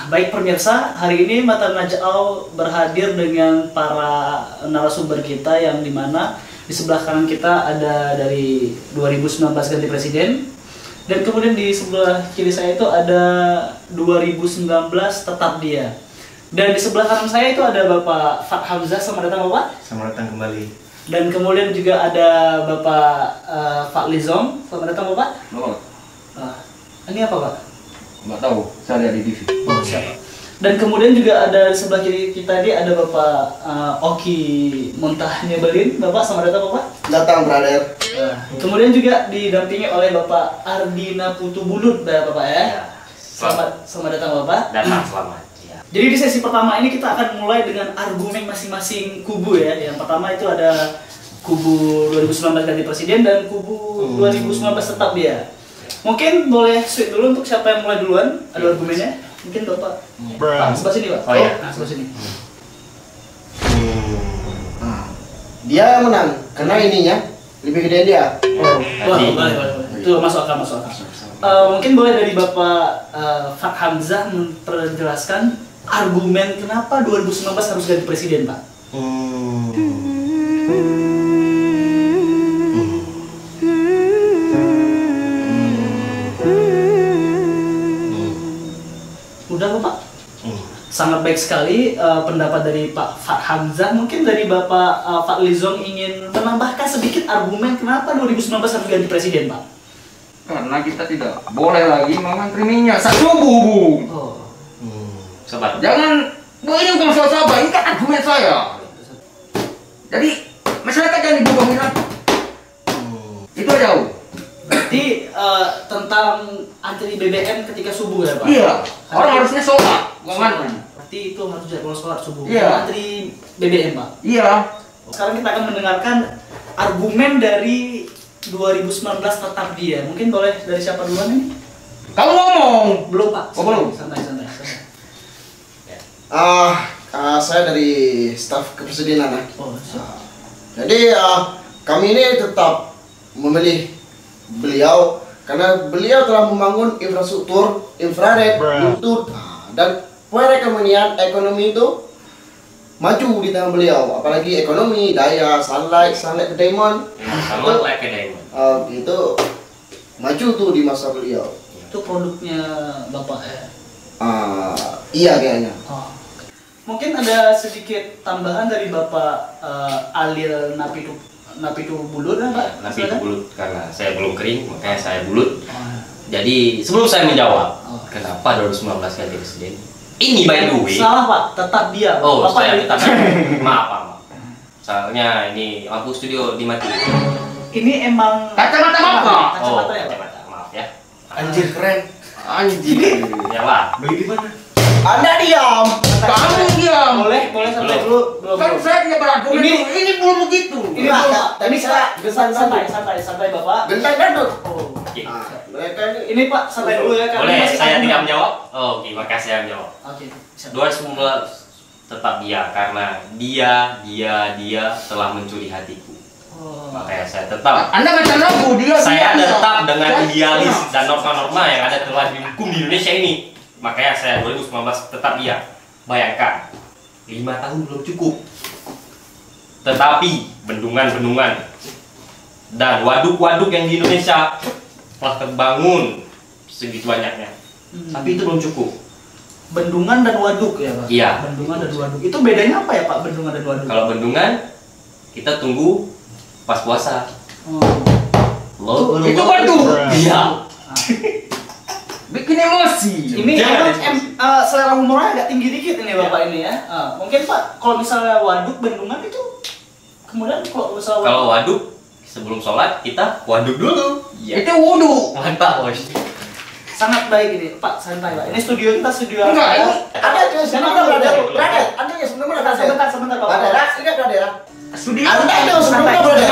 Baik pemirsa, hari ini Mata Najau berhadir dengan para narasumber kita yang dimana di sebelah kanan kita ada dari 2019 ganti presiden, dan kemudian di sebelah kiri saya itu ada 2019 tetap dia, dan di sebelah kanan saya itu ada Bapak Fat Hamzah. Selamat datang Bapak. Selamat datang kembali. Dan kemudian juga ada Bapak Fat Lizong. Selamat datang Bapak. Ini apa Pak? Nggak tahu, saya lihat di TV. Oh, siapa? Dan kemudian juga ada di sebelah kiri kita ini ada Bapak Oki Muntah Nyebelin. Bapak, selamat datang Bapak. Datang, brother. Kemudian juga didampingi oleh Bapak Ardina Putu Bulut, Bapak ya. Selamat datang Bapak. Datang selamat. Ya. Jadi di sesi pertama ini kita akan mulai dengan argumen masing-masing kubu ya. Yang pertama itu ada kubu 2019 ganti presiden dan kubu 2019 tetap dia. Mungkin boleh switch dulu untuk siapa yang mulai duluan. Ada argumennya? Mungkin Bapak. Sebelah sini Pak. Oh iya. Sebelah sini. Dia yang menang, karena ininya lebih gede dia. Boleh. Itu masuk akal. Mungkin boleh dari Bapak Fat Hamzah memperjelaskan argumen kenapa 2019 harus ganti presiden, Pak. Udah Bapak? Sangat baik sekali pendapat dari Pak Fat Hamzah. Mungkin dari Bapak Fat Lizong ingin menambahkan sedikit argumen kenapa 2019 harus ganti presiden, Pak? Karena kita tidak boleh lagi mengantri minyak saat subuh. Sobat. Jangan, ini bukan salah-salah, ini kan argumen saya. Jadi masyarakat jangan dibohongin lagi. Itu jauh. Berarti tentang antri BBM ketika subuh ya Pak? Iya, orang harusnya sholat, bukan ngantri. Berarti itu harus jadwal sholat subuh. Iya. Antri BBM Pak? Iya. Sekarang kita akan mendengarkan argumen dari 2019 tetap dia. Mungkin boleh dari siapa duluan nih? Kamu ngomong. Belum Pak? Oh, belum? Santai. Saya dari staf kepresidenan. Oh, siap. Jadi kami ini tetap memilih beliau karena beliau telah membangun infrastruktur infrared, Bluetooth, dan perekonomian ekonomi itu maju di tangan beliau. Apalagi ekonomi, daya, sunlight diamond. Sunlight diamond. Gitu maju tuh di masa beliau. Itu produknya Bapak ya? Iya kayaknya. Mungkin ada sedikit tambahan dari Bapak Alil Napitu Bulut kan Pak? Napitu Bulut, karena saya belum kering makanya saya bulut. Jadi sebelum saya menjawab kenapa 2019 ganti presiden, ini by the way. Salah Pak, tetap dia. Oh, Bapak saya dari tetap. Maaf. Soalnya ini lampu studio dimatiin. Ini emang Kacamata Bapak. Kacamata ya Pak? Kacamata, maaf ya. Anjir keren. Anjir. Ya lah. Beli di mana? Anda diam. Kamu diam. Boleh santai dulu. Kan saya tidak berargumen. Ini belum begitu. Ini Pak, ini santai Bapak. Gentar gandut. Oh, Oke. Mereka ini ini Pak santai dulu ya. Boleh masih saya argumen. tidak menjawab? Oh, oke, maka saya menjawab. Oke. siap. 2019 tetap dia karena dia telah mencuri hatiku. Oh. Makanya saya tetap. Anda baca lagu dia. Saya dia. tetap dengan idealis dan norma-norma yang ada telah dihukum di Indonesia ini. Makanya saya 2019 tetap dia. Bayangkan, 5 tahun belum cukup. Tetapi bendungan-bendungan dan waduk-waduk yang di Indonesia telah terbangun segitu banyaknya. Tapi itu belum cukup. Bendungan dan waduk ya Pak? Iya. Bendungan dan waduk. Itu bedanya apa ya Pak, bendungan dan waduk? Kalau bendungan, kita tunggu pas puasa. Itu waduk. Iya. Bikin emosi. Ini Jangan emang selera humornya agak tinggi dikit ini Bapak ini ya. Mungkin Pak, kalau misalnya waduk, bendungan itu kemudian kalau misalnya Kalau waduk, sebelum sholat kita waduk dulu. Iya. Itu wudu. Mantap, bos. sangat baik ini Pak, santai Pak. Ini studio kita studio Enggak, apa? ini ada tuh sebentar brother. Anda ya sebentar Sebentar Bapak. Brother, ingat brother. Studio. Anda itu sebentar brother.